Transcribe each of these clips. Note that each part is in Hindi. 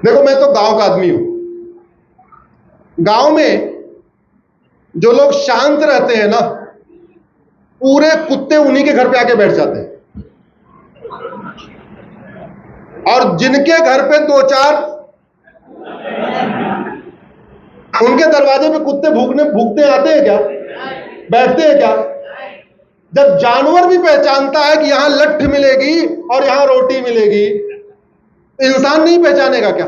देखो, मैं तो गांव का आदमी हूं। गांव में जो लोग शांत रहते हैं ना, पूरे कुत्ते उन्हीं के घर पे आके बैठ जाते हैं। और जिनके घर पे दो चार, उनके दरवाजे पे कुत्ते भूखते आते हैं क्या? बैठते हैं क्या? जब जानवर भी पहचानता है कि यहां लट्ठ मिलेगी और यहां रोटी मिलेगी, तो इंसान नहीं पहचानेगा क्या?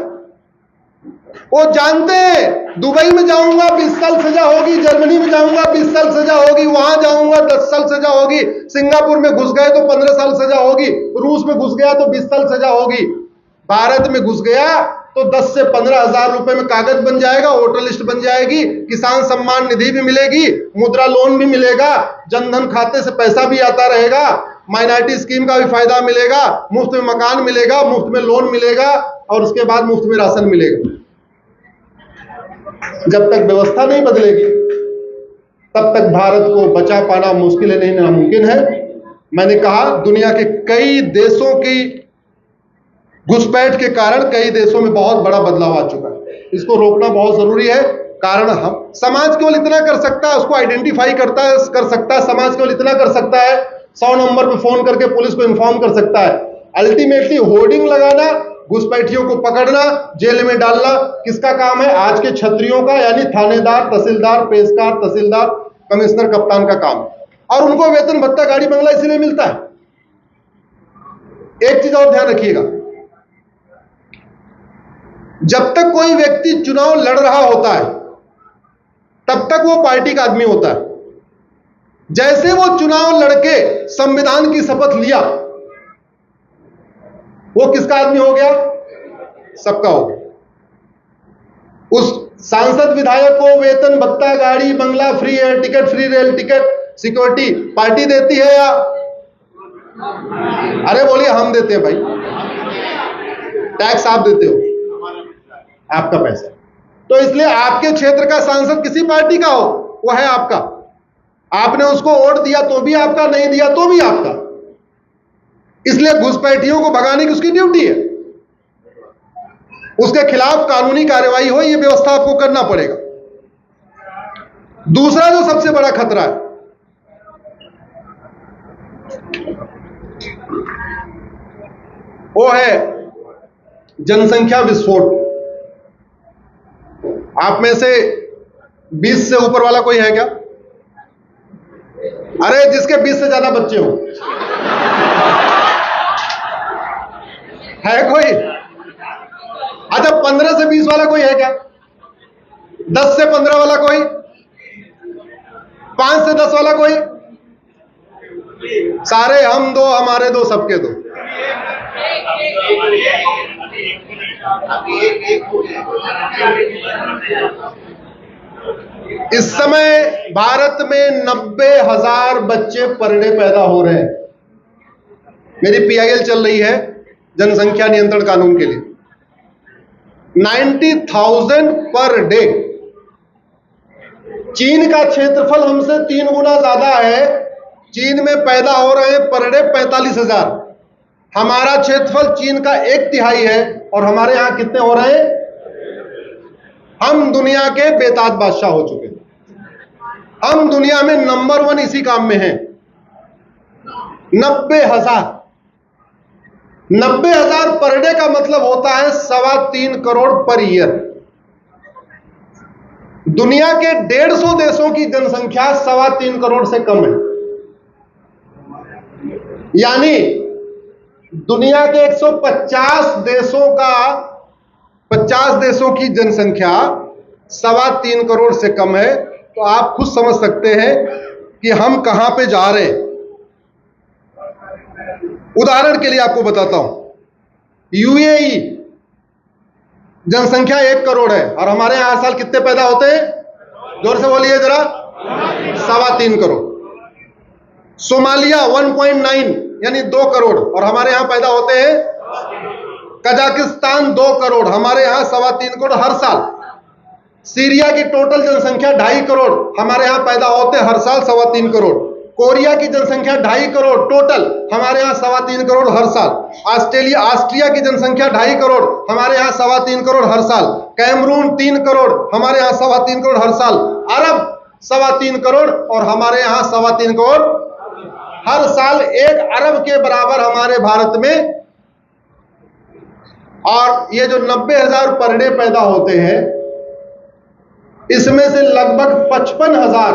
वो जानते हैं, दुबई में जाऊंगा 20 साल सजा होगी, जर्मनी में जाऊंगा 20 साल सजा होगी, वहां जाऊंगा 10 साल सजा होगी, सिंगापुर में घुस गए तो 15 साल सजा होगी, रूस में घुस गया तो 20 साल सजा होगी, भारत में घुस गया तो 10 से 15 हजार रुपए में कागज बन जाएगा, वोटर लिस्ट बन जाएगी, किसान सम्मान निधि भी मिलेगी, मुद्रा लोन भी मिलेगा, जनधन खाते से पैसा भी आता रहेगा, माइनॉरिटी स्कीम का भी फायदा मिलेगा, मुफ्त में मकान मिलेगा, मुफ्त में लोन मिलेगा, और उसके बाद मुफ्त में राशन मिलेगा। जब तक व्यवस्था नहीं बदलेगी, तब तक भारत को बचा पाना मुश्किल है, नहीं नामुमकिन है। मैंने कहा, दुनिया के कई देशों की घुसपैठ के कारण कई देशों में बहुत बड़ा बदलाव आ चुका है। इसको रोकना बहुत जरूरी है। कारण हम समाज केवल इतना कर सकता है, उसको आइडेंटिफाई कर सकता है, समाज केवल इतना कर सकता है, 100 नंबर पे फोन करके पुलिस को इन्फॉर्म कर सकता है। अल्टीमेटली होर्डिंग लगाना, घुसपैठियों को पकड़ना, जेल में डालना किसका काम है? आज के क्षत्रियों का, यानी थानेदार, तहसीलदार, पेशकार, तहसीलदार, कमिश्नर, कप्तान का काम। और उनको वेतन भत्ता, गाड़ी बंगला इसलिए मिलता है। एक चीज और ध्यान रखिएगा, जब तक कोई व्यक्ति चुनाव लड़ रहा होता है, तब तक वो पार्टी का आदमी होता है। जैसे वो चुनाव लड़के संविधान की शपथ लिया, वो किसका आदमी हो गया? सबका हो गया। उस सांसद विधायक को वेतन भत्ता, गाड़ी बंगला, free air ticket, free rail ticket, security party देती है या? अरे बोलिए, हम देते हैं भाई। टैक्स आप देते हो, आपका पैसा। तो इसलिए आपके क्षेत्र का सांसद किसी पार्टी का हो, वो है आपका। आपने उसको वोट दिया तो भी आपका, नहीं दिया तो भी आपका। इसलिए घुसपैठियों को भगाने की उसकी ड्यूटी है। उसके खिलाफ कानूनी कार्रवाई हो, यह व्यवस्था आपको करना पड़ेगा। दूसरा जो सबसे बड़ा खतरा है, वो है जनसंख्या विस्फोट। आप में से 20 से ऊपर वाला कोई है क्या? अरे जिसके 20 से ज्यादा बच्चे हो, है कोई? अच्छा, 15 से 20 वाला कोई है क्या? 10 से 15 वाला कोई? 5 से 10 वाला कोई? सारे हम दो, हमारे दो, सबके दो। इस समय भारत में 90,000 बच्चे पर डे पैदा हो रहे हैं। मेरी PIL चल रही है जनसंख्या नियंत्रण कानून के लिए। 90,000 पर डे। चीन का क्षेत्रफल हमसे 3 गुना ज्यादा है। चीन में पैदा हो रहे हैं पर डे 45,000। हमारा क्षेत्रफल चीन का 1/3 है, और हमारे यहां कितने हो रहे हैं? हम दुनिया के बेताज बादशाह हो चुके हैं। हम दुनिया में नंबर 1 इसी काम में हैं। 90,000 पर डे का मतलब होता है 3.25 करोड़ पर ईयर। दुनिया के 150 देशों की जनसंख्या 3.25 करोड़ से कम है। यानी दुनिया के 150 देशों का 50 देशों की जनसंख्या 3.25 करोड़ से कम है। तो आप खुद समझ सकते हैं कि हम कहां पे जा रहे हैं। उदाहरण के लिए आपको बताता हूं, UAE जनसंख्या 1 करोड़ है, और हमारे यहां हर साल कितने पैदा होते हैं? जोर से बोलिए जरा। 3.25 करोड़। सोमालिया 1.9 यानी 2 करोड़, और हमारे यहां पैदा होते हैं। कजाकिस्तान 2 करोड़, हमारे यहां 3.25 करोड़ हर साल। सीरिया की टोटल जनसंख्या 2.5 करोड़, हमारे यहां पैदा होते हैं हर साल 3.25 करोड़। कोरिया की जनसंख्या 2.5 करोड़ टोटल, हमारे यहाँ 3.25 करोड़ हर साल। ऑस्ट्रिया की जनसंख्या 2.5 करोड़, हमारे यहाँ 3.25 करोड़ हर साल। कैमरून 3 करोड़, हमारे यहाँ 3.25 करोड़ हर साल। अरब 3.25 करोड़ और हमारे यहाँ 3.25 करोड़ हर साल। 1 अरब के बराबर हमारे भारत में। और ये जो 90,000 पर डे पैदा होते हैं, इसमें से लगभग 55,000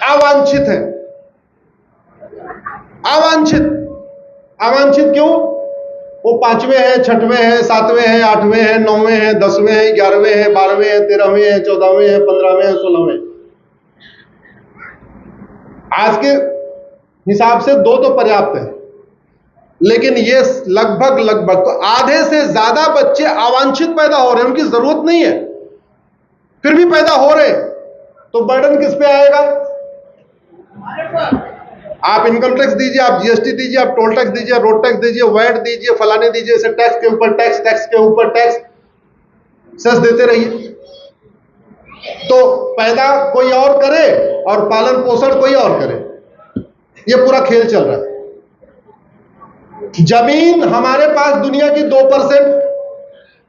अवांछित है। अवांछित क्यों? वो 5वें हैं, 6वें हैं, 7वें हैं, 8वें हैं, 9वें हैं, 10वें हैं, 11वें हैं, 12वें हैं, 13वें हैं, 14वें हैं, 15वें हैं, 16वें। आज के हिसाब से 2 तो पर्याप्त है, लेकिन ये लगभग तो आधे से ज्यादा बच्चे अवांछित पैदा हो रहे हैं। उनकी जरूरत नहीं है, फिर भी पैदा हो रहे, तो बर्डन किस पे आएगा? आप इनकम टैक्स दीजिए, आप जीएसटी दीजिए, आप टोल टैक्स दीजिए, रोड टैक्स दीजिए, वैट दीजिए, फलाने दीजिए, इसे टैक्स के ऊपर टैक्स, टैक्स के ऊपर टैक्स, सेस देते रहिए। तो पैदा कोई और करे और पालन पोषण कोई और करे, ये पूरा खेल चल रहा है। जमीन हमारे पास दुनिया की 2%,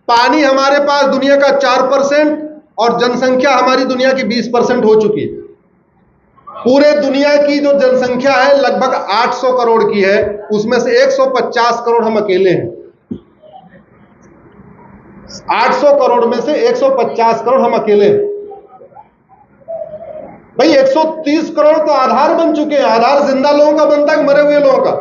पानी हमारे पास दुनिया का 4% और जनसंख्या हमारी दुनिया की 20% हो चुकी है। पूरे दुनिया की जो जनसंख्या है लगभग 800 करोड़ की है, उसमें से 150 करोड़ हम अकेले हैं। 800 करोड़ में से 150 करोड़ हम अकेले हैं। भाई 130 करोड़ तो आधार बन चुके हैं। आधार जिंदा लोगों का बनता है, मरे हुए लोगों का?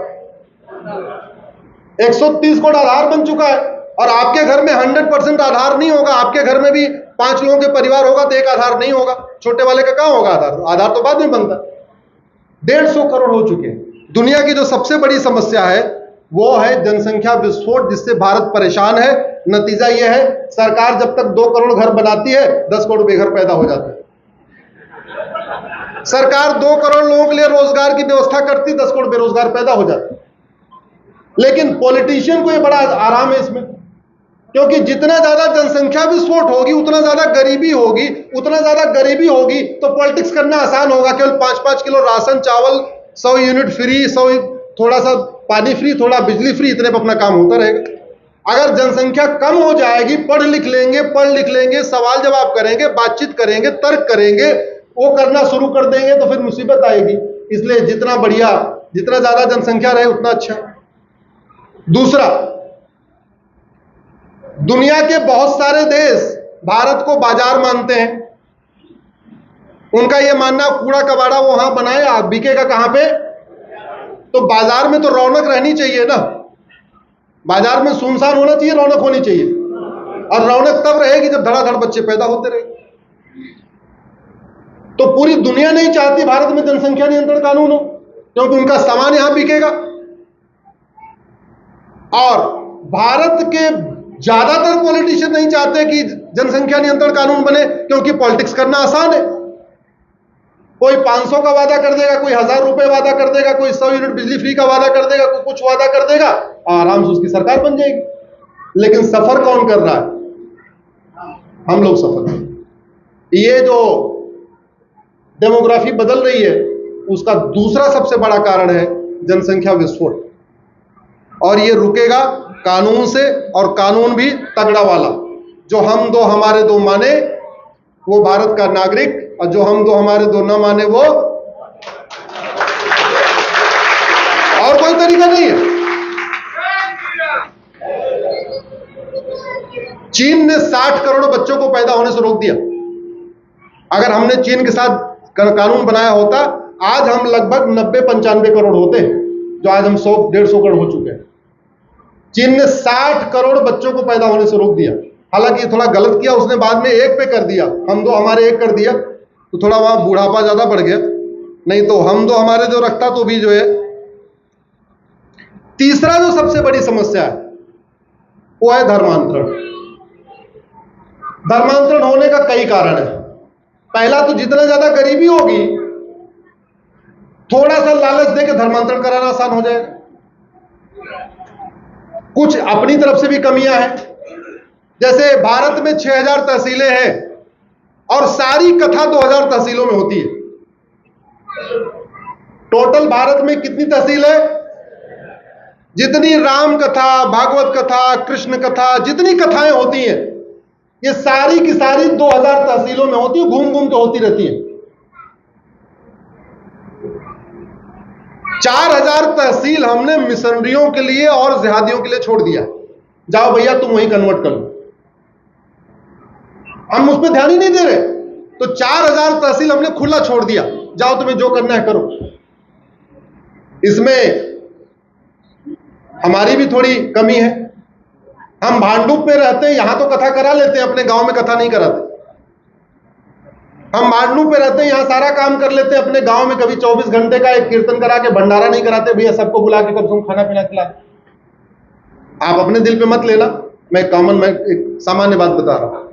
130 करोड़ आधार बन चुका है। और आपके घर में 100% आधार नहीं होगा। आपके घर में भी 5 लोगों के परिवार होगा तो एक आधार नहीं होगा। छोटे वाले का कहां होगा आधार? आधार तो बाद में बनता। 150 करोड़ हो चुके हैं। दुनिया की जो सबसे बड़ी समस्या है वो है जनसंख्या विस्फोट, जिससे भारत परेशान है। नतीजा यह है, सरकार जब तक 2 करोड़ घर बनाती है, 10 करोड़ बेघर पैदा हो जाते हैं। सरकार 2 करोड़ लोगों के लिए रोजगार की व्यवस्था करती, 10 करोड़ बेरोजगार पैदा हो जाते। लेकिन पॉलिटिशियन को यह बड़ा आराम है इसमें, क्योंकि जितना ज्यादा जनसंख्या विस्फोट होगी उतना ज्यादा गरीबी होगी, उतना ज्यादा गरीबी होगी तो पॉलिटिक्स करना आसान होगा। केवल 5-5 किलो राशन, चावल, 100 यूनिट फ्री, 100 थोड़ा सा पानी फ्री, थोड़ा बिजली फ्री, इतने पर अपना काम होता रहेगा। अगर जनसंख्या कम हो जाएगी, पढ़ लिख लेंगे, सवाल जवाब करेंगे, बातचीत करेंगे, तर्क करेंगे, वो करना शुरू कर देंगे तो फिर मुसीबत आएगी। इसलिए जितना बढ़िया, जितना ज्यादा जनसंख्या रहे उतना अच्छा। दूसरा, दुनिया के बहुत सारे देश भारत को बाजार मानते हैं। उनका यह मानना कूड़ा कबाड़ा वो वहां बनाए, आप बिकेगा कहां पे? तो बाजार में तो रौनक रहनी चाहिए ना। बाजार में सुनसान होना चाहिए, रौनक होनी चाहिए। और रौनक तब रहेगी जब धड़ाधड़ बच्चे पैदा होते रहे। तो पूरी दुनिया नहीं चाहती भारत में जनसंख्या नियंत्रण कानून हो, क्योंकि उनका सामान यहां बिकेगा। और भारत के ज्यादातर पॉलिटिशियन नहीं चाहते कि जनसंख्या नियंत्रण कानून बने, क्योंकि पॉलिटिक्स करना आसान है। कोई 500 का वादा कर देगा, कोई 1000 रुपए वादा कर देगा, कोई 100 यूनिट बिजली फ्री का वादा कर देगा, कोई कुछ वादा कर देगा, आराम से उसकी सरकार बन जाएगी। लेकिन सफर कौन कर रहा है? हम लोग सफर। ये जो डेमोग्राफी बदल रही है, उसका दूसरा सबसे बड़ा कारण है जनसंख्या विस्फोट। और ये रुकेगा कानून से, और कानून भी तगड़ा वाला। जो हम दो हमारे दो माने वो भारत का नागरिक, और जो हम दो हमारे दो न माने वो। और कोई तरीका नहीं है। चीन ने 60 करोड़ बच्चों को पैदा होने से रोक दिया। अगर हमने चीन के साथ कानून बनाया होता, आज हम लगभग 90-95 करोड़ होते, जो आज हम 100-150 करोड़ हो चुके हैं। चीन ने 60 करोड़ बच्चों को पैदा होने से रोक दिया। हालांकि थोड़ा गलत किया उसने, बाद में 1 पे कर दिया। हम दो हमारे 1 कर दिया तो थोड़ा वहां बुढ़ापा ज्यादा बढ़ गया, नहीं तो हम दो हमारे जो रखता तो भी जो है। तीसरा जो सबसे बड़ी समस्या है वो है धर्मांतरण। धर्मांतरण होने का कई कारण है। पहला तो जितना ज्यादा गरीबी होगी, थोड़ा सा लालच देकर धर्मांतरण कराना आसान हो जाएगा। कुछ अपनी तरफ से भी कमियां हैं। जैसे भारत में 6000 तहसीलें हैं और सारी कथा 2000 तहसीलों में होती है। टोटल भारत में कितनी तहसील है? जितनी राम कथा, भागवत कथा, कृष्ण कथा, जितनी कथाएं होती हैं, ये सारी की सारी 2000 तहसीलों में होती है, घूम घूम के होती रहती है। 4000 तहसील हमने मिशनरियों के लिए और जिहादियों के लिए छोड़ दिया। जाओ भैया तुम वही कन्वर्ट कर लो, हम उस पर ध्यान ही नहीं दे रहे। तो 4000 तहसील हमने खुला छोड़ दिया, जाओ तुम्हें जो करना है करो। इसमें हमारी भी थोड़ी कमी है। हम भांडुप पे रहते हैं, यहां तो कथा करा लेते हैं, अपने गांव में कथा नहीं कराते। हम भांडुप पे रहते हैं, यहां सारा काम कर लेते हैं, अपने गांव में कभी 24 घंटे का एक कीर्तन करा के भंडारा नहीं कराते। भैया सबको बुला के कब तुम खाना पीना खिला। आप अपने दिल पे मत लेना, मैं एक सामान्य बात बता रहा हूं।